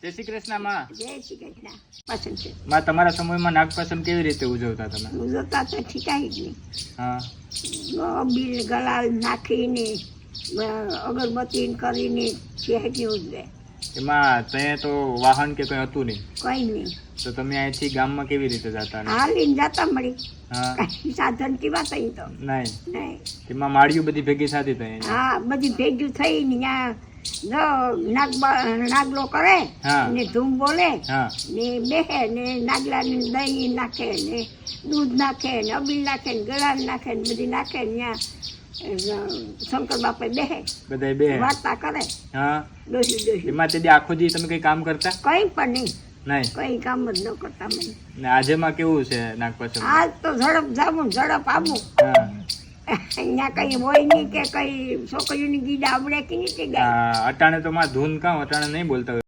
જય શ્રી કૃષ્ણ માં. જય શ્રી કૃષ્ણ. પસંદ છે માં તમારા સમયમાં નાગપાંચમ કેવી રીતે ઉજવતા તમે? ઉજવતા તો ઠીકાઈ જ નહીં. હા બિલ ગલાલ નાખીને અગરબત્તી કરીને શહેરી ઉજવે. એમાં ત્યાં તો વાહન કે કઈ હતું નહીં, કઈ નહીં. તો તમે અહીંથી ગામમાં કેવી રીતે જતા? હાલીને જતા મળી. હા કઈ સાધન કેવા થઈ તો નહીં. નહીં. એમાં માળીઓ બધી ભેગી થતી ત્યાં? હા બધી ભેગું થઈને ત્યાં જો નાગલો કરે હા. ને ધૂમ બોલે હા ને બેહે ને નાગલાને દહીં નાખે ને દૂધ નાખે ને અબીલ નાખે ને ગળાલ નાખે ને બધી નાખે ને ત્યાં શંકર બાપા બેહે બધાય બે? વાર્તા કરે હા. ડોસી ડોસી. એમાં તે આખો દી તમે કઈ કામ કરતા? કઈ પણ નહીં. નહીં. કઈ કામ જ ન કરતા મને. ને આજેમાં કેવું છે નાગપાંચમ? આજ તો ઝડપ જામું ઝડપ આવું. હા અહીંયા કઈ હોય નહીં કે કઈ છોકરીઓની ગીત આવડે કે નહીં કે ગાય. અટાણે તો માં ધૂન કાં અટાણે નહીં બોલતા હોય.